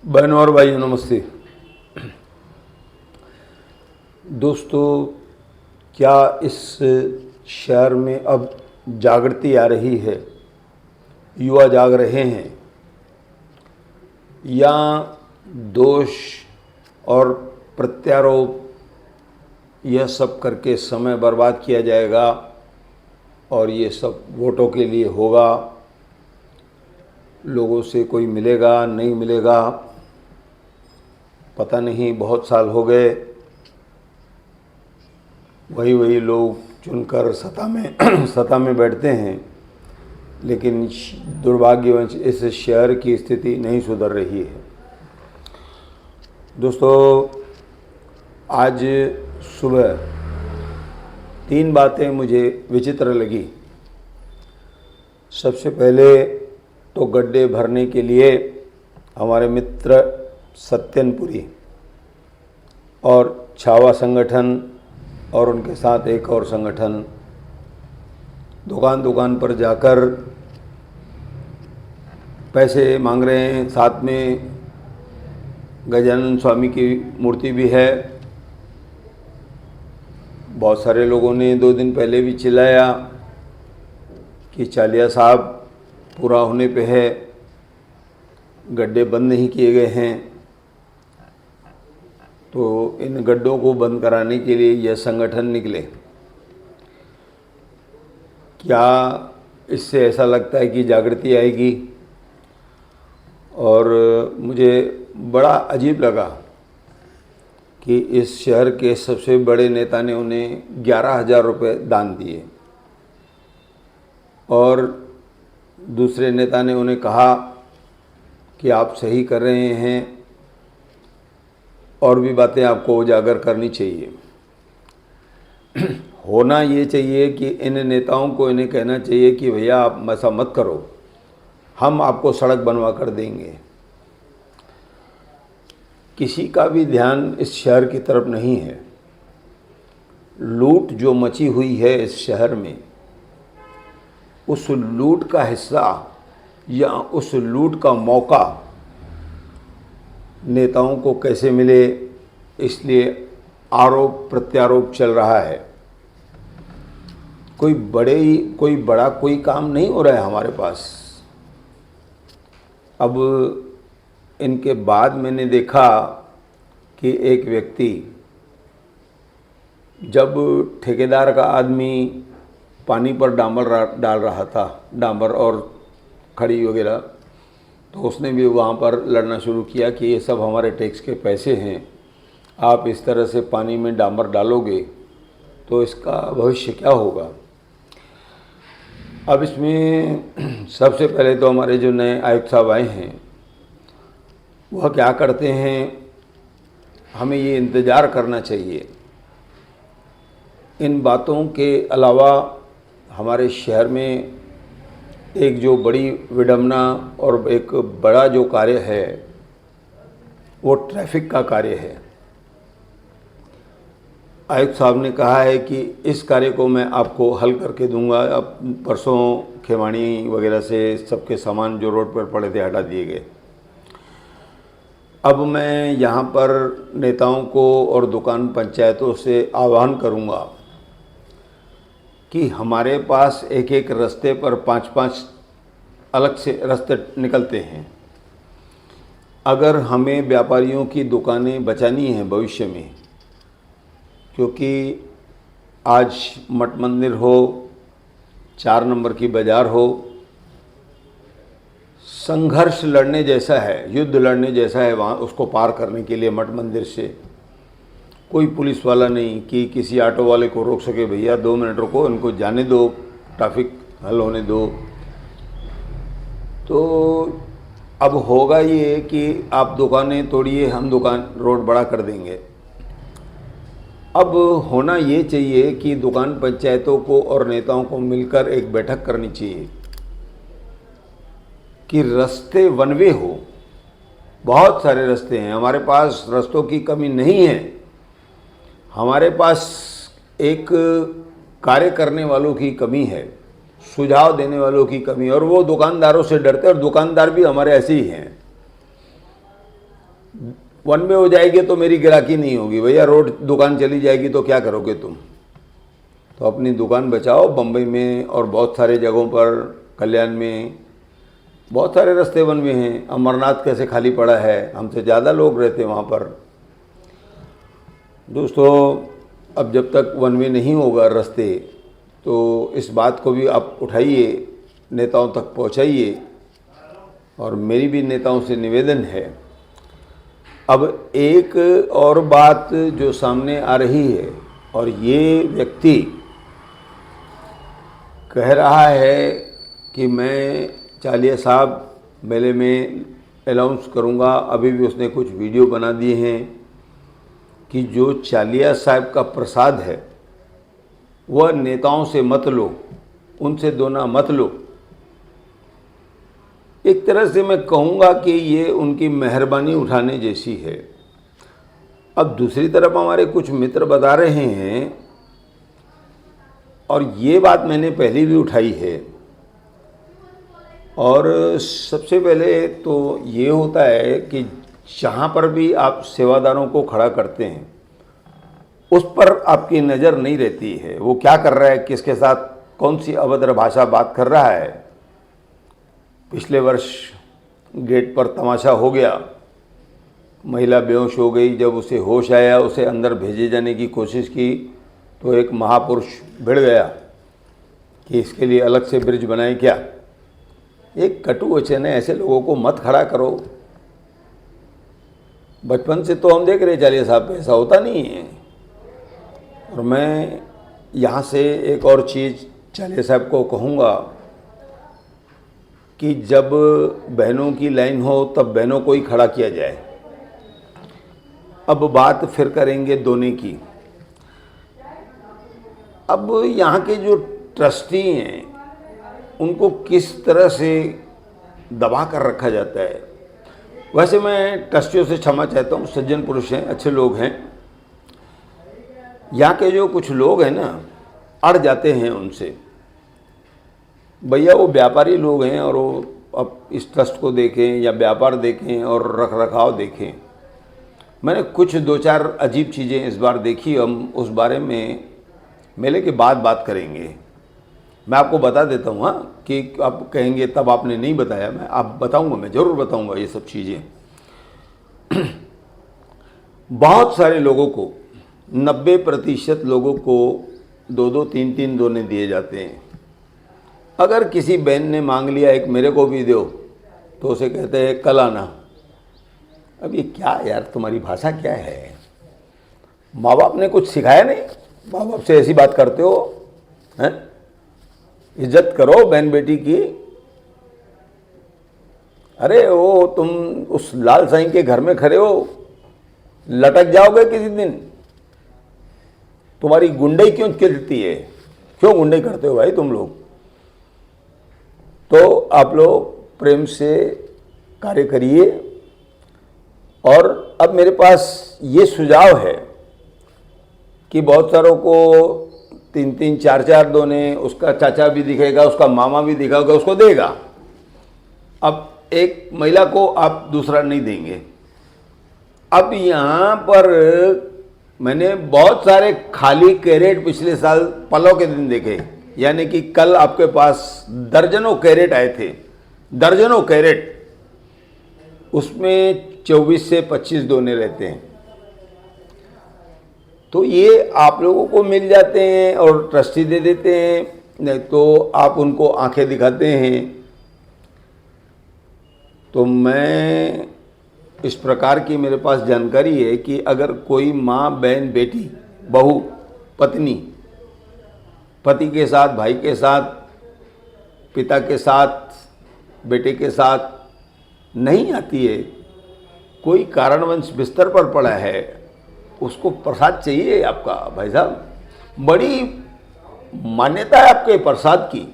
बहनों और भाइयों नमस्ते। दोस्तों, क्या इस शहर में अब जागृति आ रही है, युवा जाग रहे हैं, या दोष और प्रत्यारोप यह सब करके समय बर्बाद किया जाएगा और ये सब वोटों के लिए होगा, लोगों से कोई मिलेगा नहीं मिलेगा पता नहीं। बहुत साल हो गए, वही लोग चुनकर सत्ता में बैठते हैं, लेकिन दुर्भाग्यवश इस शहर की स्थिति नहीं सुधर रही है। दोस्तों, आज सुबह 3 बातें मुझे विचित्र लगी। सबसे पहले तो गड्ढे भरने के लिए हमारे मित्र सत्यनपुरी और छावा संगठन और उनके साथ एक और संगठन दुकान पर जाकर पैसे मांग रहे हैं। साथ में गजानन स्वामी की मूर्ति भी है। बहुत सारे लोगों ने 2 दिन पहले भी चिल्लाया कि चालिया साहब पूरा होने पे है, गड्ढे बंद नहीं किए गए हैं। तो इन गड्ढों को बंद कराने के लिए यह संगठन निकले। क्या इससे ऐसा लगता है कि जागृति आएगी? और मुझे बड़ा अजीब लगा कि इस शहर के सबसे बड़े नेता ने उन्हें 11,000 रुपये दान दिए और दूसरे नेता ने उन्हें कहा कि आप सही कर रहे हैं, और भी बातें आपको उजागर करनी चाहिए। होना ये चाहिए कि इन नेताओं को इन्हें कहना चाहिए कि भैया आप ऐसा मत करो, हम आपको सड़क बनवा कर देंगे। किसी का भी ध्यान इस शहर की तरफ नहीं है। लूट जो मची हुई है इस शहर में, उस लूट का हिस्सा या उस लूट का मौका नेताओं को कैसे मिले, इसलिए आरोप प्रत्यारोप चल रहा है। कोई बड़ा कोई काम नहीं हो रहा है हमारे पास। अब इनके बाद मैंने देखा कि एक व्यक्ति, जब ठेकेदार का आदमी पानी पर डामर डाल रहा था, डामर और खड़ी वगैरह, तो उसने भी वहाँ पर लड़ना शुरू किया कि ये सब हमारे टैक्स के पैसे हैं, आप इस तरह से पानी में डामर डालोगे तो इसका भविष्य क्या होगा। अब इसमें सबसे पहले तो हमारे जो नए आयुक्त साहब आए हैं वह क्या करते हैं, हमें ये इंतज़ार करना चाहिए। इन बातों के अलावा हमारे शहर में एक जो बड़ी विडंबना और एक बड़ा जो कार्य है वो ट्रैफिक का कार्य है। आयुक्त साहब ने कहा है कि इस कार्य को मैं आपको हल करके दूंगा। अब परसों खेमाणी वगैरह से सबके सामान जो रोड पर पड़े थे हटा दिए गए। अब मैं यहाँ पर नेताओं को और दुकान पंचायतों से आह्वान करूँगा कि हमारे पास एक एक रास्ते पर 5-5 अलग से रास्ते निकलते हैं। अगर हमें व्यापारियों की दुकानें बचानी हैं भविष्य में, क्योंकि आज मठ मंदिर हो, 4 नंबर की बाज़ार हो, संघर्ष लड़ने जैसा है, युद्ध लड़ने जैसा है वहाँ उसको पार करने के लिए। मठ मंदिर से कोई पुलिस वाला नहीं कि किसी ऑटो वाले को रोक सके, भैया 2 मिनट रुको, इनको जाने दो, ट्रैफिक हल होने दो। तो अब होगा ये कि आप दुकानें तोड़िए, हम रोड बड़ा कर देंगे। अब होना ये चाहिए कि दुकान पंचायतों को और नेताओं को मिलकर एक बैठक करनी चाहिए कि रास्ते वन वे हो। बहुत सारे रास्ते हैं हमारे पास, रास्तों की कमी नहीं है। हमारे पास एक कार्य करने वालों की कमी है, सुझाव देने वालों की कमी, और वो दुकानदारों से डरते हैं, और दुकानदार भी हमारे ऐसे ही हैं। वन में हो जाएगी तो मेरी ग्राहकी नहीं होगी भैया, रोड दुकान चली जाएगी तो क्या करोगे तुम। तो अपनी दुकान बचाओ। बम्बई में और बहुत सारे जगहों पर, कल्याण में बहुत सारे रास्ते वन में हैं। अमरनाथ कैसे खाली पड़ा है, हमसे ज़्यादा लोग रहते हैं वहाँ पर। दोस्तों, अब जब तक वन वे नहीं होगा रास्ते, तो इस बात को भी आप उठाइए, नेताओं तक पहुँचाइए। और मेरी भी नेताओं से निवेदन है। अब एक और बात जो सामने आ रही है, और ये व्यक्ति कह रहा है कि मैं चालिया साहब मेले में अनाउंस करूंगा। अभी भी उसने कुछ वीडियो बना दिए हैं कि जो चालिया साहब का प्रसाद है वह नेताओं से मत लो, उनसे दोना मत लो। एक तरह से मैं कहूँगा कि ये उनकी मेहरबानी उठाने जैसी है। अब दूसरी तरफ हमारे कुछ मित्र बता रहे हैं, और ये बात मैंने पहले भी उठाई है, और सबसे पहले तो ये होता है कि जहाँ पर भी आप सेवादारों को खड़ा करते हैं उस पर आपकी नज़र नहीं रहती है। वो क्या कर रहा है, किसके साथ कौन सी अभद्र भाषा बात कर रहा है। पिछले वर्ष गेट पर तमाशा हो गया, महिला बेहोश हो गई। जब उसे होश आया, उसे अंदर भेजे जाने की कोशिश की तो एक महापुरुष भिड़ गया कि इसके लिए अलग से ब्रिज बनाए क्या। एक कटु वचन है, ऐसे लोगों को मत खड़ा करो। बचपन से तो हम देख रहे चालिया साहब पे ऐसा होता नहीं है। और मैं यहाँ से एक और चीज़ चालिया साहब को कहूँगा कि जब बहनों की लाइन हो तब बहनों को ही खड़ा किया जाए। अब बात फिर करेंगे दोने की। अब यहाँ के जो ट्रस्टी हैं उनको किस तरह से दबा कर रखा जाता है। वैसे मैं ट्रस्टियों से क्षमा चाहता हूँ, सज्जन पुरुष हैं, अच्छे लोग हैं। यहाँ के जो कुछ लोग हैं ना, अड़ जाते हैं उनसे। भैया वो व्यापारी लोग हैं, और वो अब इस ट्रस्ट को देखें या व्यापार देखें और रख रखाव देखें। मैंने कुछ दो चार अजीब चीज़ें इस बार देखी। हम उस बारे में मेले के बाद बात करेंगे। मैं आपको बता देता हूँ हाँ, कि आप कहेंगे तब आपने नहीं बताया। मैं आप बताऊँगा, मैं ज़रूर बताऊँगा ये सब चीज़ें। बहुत सारे लोगों को, 90% लोगों को 2-2, 3-3 दोने दिए जाते हैं। अगर किसी बहन ने मांग लिया एक मेरे को भी दो, तो उसे कहते हैं कल आना। अब ये क्या यार, तुम्हारी भाषा क्या है? माँ बाप ने कुछ सिखाया नहीं? माँ बाप से ऐसी बात करते हो हैं? इज्जत करो बहन बेटी की। अरे वो तुम उस लाल साईं के घर में खड़े हो, लटक जाओगे किसी दिन। तुम्हारी गुंडई क्यों चलती है? क्यों गुंडई करते हो भाई तुम लोग? तो आप लोग प्रेम से कार्य करिए। और अब मेरे पास ये सुझाव है कि बहुत सारों को 3-3, 4-4 दोने, उसका चाचा भी दिखेगा, उसका मामा भी दिखाएगा, उसको देगा। अब एक महिला को आप दूसरा नहीं देंगे। अब यहाँ पर मैंने बहुत सारे खाली कैरेट पिछले साल पलों के दिन देखे। यानी कि कल आपके पास दर्जनों कैरेट आए थे, दर्जनों कैरेट। उसमें 24 से 25 दोने रहते हैं। तो ये आप लोगों को मिल जाते हैं और ट्रस्टी दे देते हैं, नहीं तो आप उनको आंखें दिखाते हैं। तो मैं इस प्रकार की मेरे पास जानकारी है कि अगर कोई माँ, बहन, बेटी, बहू, पत्नी, पति के साथ, भाई के साथ, पिता के साथ, बेटे के साथ नहीं आती है, कोई कारणवश बिस्तर पर पड़ा है, उसको प्रसाद चाहिए आपका भाई साहब। बड़ी मान्यता है आपके प्रसाद की।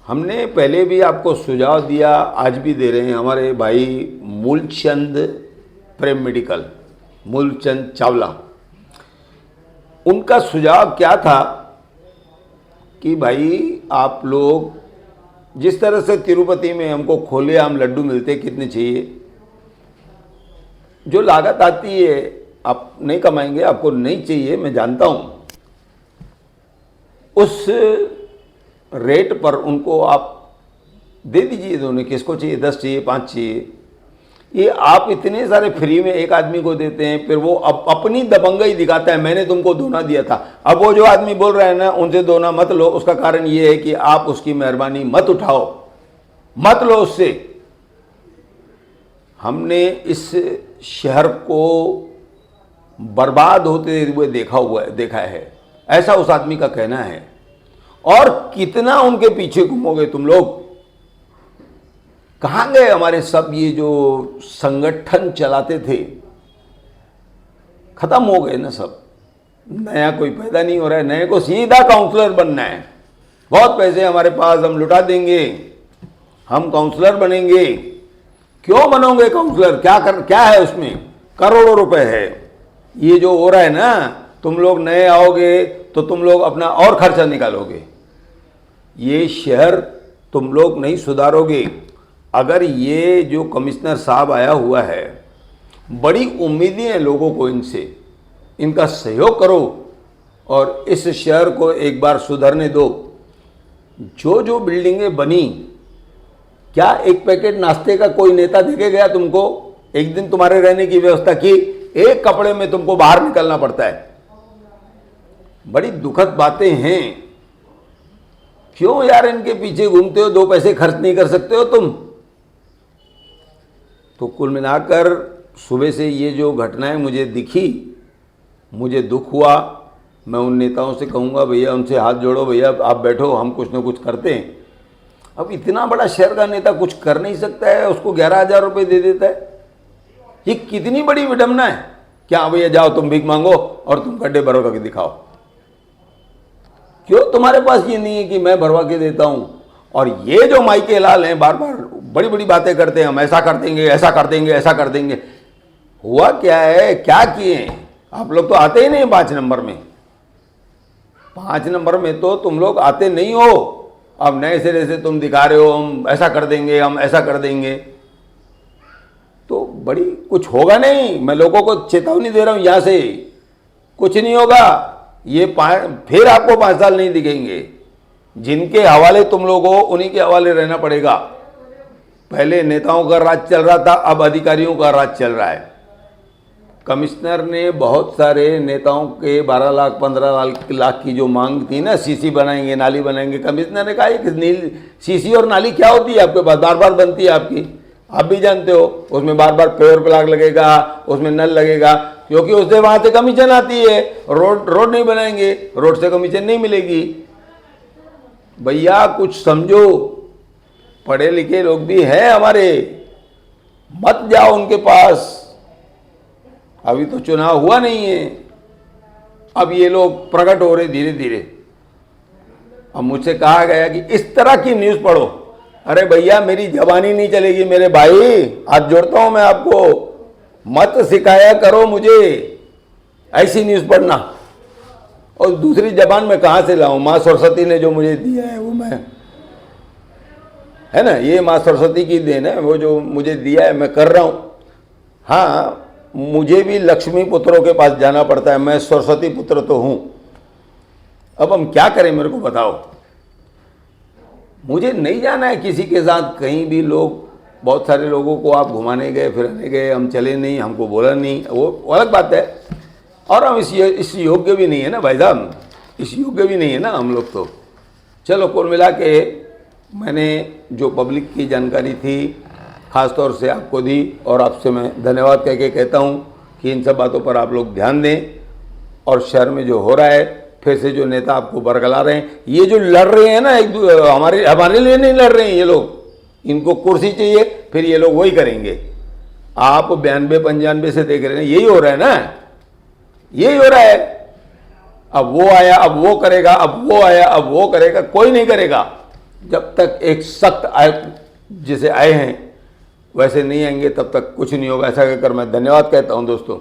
हमने पहले भी आपको सुझाव दिया, आज भी दे रहे हैं। हमारे भाई मूलचंद प्रेम मेडिकल, मूलचंद चावला, उनका सुझाव क्या था कि भाई आप लोग जिस तरह से तिरुपति में हमको खोले आम लड्डू मिलते, कितने चाहिए? जो लागत आती है आप नहीं कमाएंगे, आपको नहीं चाहिए, मैं जानता हूँ। उस रेट पर उनको आप दे दीजिए, दोनों किसको चाहिए, 10 चाहिए, 5 चाहिए। ये आप इतने सारे फ्री में एक आदमी को देते हैं, फिर वो अपनी दबंगई दिखाता है, मैंने तुमको दोना दिया था। अब वो जो आदमी बोल रहा है ना, उनसे दोना मत लो, उसका कारण ये है कि आप उसकी मेहरबानी मत उठाओ, मत लो उससे। हमने इस शहर को बर्बाद होते हुए देखा है, ऐसा उस आदमी का कहना है। और कितना उनके पीछे घूमोगे तुम लोग? कहाँ गए हमारे सब ये जो संगठन चलाते थे? खत्म हो गए ना सब, नया कोई पैदा नहीं हो रहा है। नए को सीधा काउंसलर बनना है, बहुत पैसे हमारे पास, हम लुटा देंगे, हम काउंसलर बनेंगे। क्यों बनोगे काउंसलर? क्या है उसमें? करोड़ों रुपए है। ये जो हो रहा है ना, तुम लोग नए आओगे तो तुम लोग अपना और खर्चा निकालोगे। ये शहर तुम लोग नहीं सुधारोगे। अगर ये जो कमिश्नर साहब आया हुआ है, बड़ी उम्मीदें हैं लोगों को इनसे, इनका सहयोग करो और इस शहर को एक बार सुधरने दो। जो जो बिल्डिंगें बनी, क्या एक पैकेट नाश्ते का कोई नेता देके गया तुमको? एक दिन तुम्हारे रहने की व्यवस्था की, एक कपड़े में तुमको बाहर निकलना पड़ता है। बड़ी दुखद बातें हैं। क्यों यार इनके पीछे घूमते हो? 2 पैसे खर्च नहीं कर सकते हो तुम? तो कुल मिलाकर सुबह से ये जो घटनाएं मुझे दिखी, मुझे दुख हुआ। मैं उन नेताओं से कहूँगा, भैया उनसे हाथ जोड़ो, भैया आप बैठो, हम कुछ ना कुछ करते हैं। अब इतना बड़ा शहर का नेता कुछ कर नहीं सकता है, उसको 11,000 रुपये दे देता है। ये कितनी बड़ी विडम्बना है। क्या भैया जाओ तुम भीख मांगो और तुम गड्ढे भरवा के दिखाओ? क्यों तुम्हारे पास ये नहीं है कि मैं भरवा के देता हूँ? और ये जो माइके लाल हैं, बार बार बड़ी बड़ी बातें करते हैं, हम ऐसा कर देंगे, ऐसा कर देंगे, ऐसा कर देंगे। हुआ क्या है? क्या किए? आप लोग तो आते ही नहीं 5 नंबर में। 5 नंबर में तो तुम लोग आते नहीं हो। अब नए सिरे से तुम दिखा रहे हो, हम ऐसा कर देंगे, हम ऐसा कर देंगे। तो बड़ी कुछ होगा नहीं। मैं लोगों को चेतावनी दे रहा हूं, यहां से कुछ नहीं होगा। ये फिर आपको 5 साल नहीं दिखेंगे। जिनके हवाले तुम लोग हो, उन्हीं के हवाले रहना पड़ेगा। पहले नेताओं का राज चल रहा था, अब अधिकारियों का राज चल रहा है। कमिश्नर ने बहुत सारे नेताओं के 12 लाख 15 लाख की जो मांग थी ना, सीसी बनाएंगे, नाली बनाएंगे, कमिश्नर ने कहा कि सीसी और नाली क्या होती है आपके पास? बार बार बनती है आपकी, आप भी जानते हो। उसमें बार बार पेवर प्लाग लगेगा, उसमें नल लगेगा, क्योंकि उससे वहां से कमीशन आती है। रोड नहीं बनाएंगे, रोड से कमीशन नहीं मिलेगी। भैया कुछ समझो, पढ़े लिखे लोग भी हैं हमारे, मत जाओ उनके पास। अभी तो चुनाव हुआ नहीं है, अब ये लोग प्रकट हो रहे धीरे धीरे। अब मुझसे कहा गया कि इस तरह की न्यूज़ पढ़ो। अरे भैया मेरी जबानी नहीं चलेगी मेरे भाई, हाथ जोड़ता हूं मैं आपको, मत सिखाया करो मुझे ऐसी न्यूज़ पढ़ना। और दूसरी जबान में कहाँ से लाऊं? माँ सरस्वती ने जो मुझे दिया है वो मैं, है ना, ये माँ सरस्वती की देन है, वो जो मुझे दिया है मैं कर रहा हूँ। हाँ, मुझे भी लक्ष्मी पुत्रों के पास जाना पड़ता है, मैं सरस्वती पुत्र तो हूँ। अब हम क्या करें, मेरे को बताओ। मुझे नहीं जाना है किसी के साथ कहीं भी। लोग, बहुत सारे लोगों को आप घुमाने गए, फिराने गए, हम चले नहीं, हमको बोला नहीं, वो अलग बात है। और हम इस योग्य भी नहीं है ना भाई साहब, इस योग्य भी नहीं है ना हम लोग तो। चलो कुल मिला के मैंने जो पब्लिक की जानकारी थी ख़ास तौर से आपको दी, और आपसे मैं धन्यवाद कह के कहता हूँ कि इन सब बातों पर आप लोग ध्यान दें। और शहर में जो हो रहा है, फिर से जो नेता आपको बरगला रहे हैं, ये जो लड़ रहे हैं ना, हमारे लिए नहीं लड़ रहे हैं ये लोग। इनको कुर्सी चाहिए, फिर ये लोग वही करेंगे। आप 92-95 से देख रहे हैं, यही हो रहा है ना, यही हो रहा है। अब वो आया, अब वो करेगा, अब वो आया, अब वो करेगा, कोई नहीं करेगा जब तक एक सख्त जैसे आए हैं वैसे नहीं आएंगे, तब तक कुछ नहीं होगा। ऐसा कहकर मैं धन्यवाद कहता हूं दोस्तों।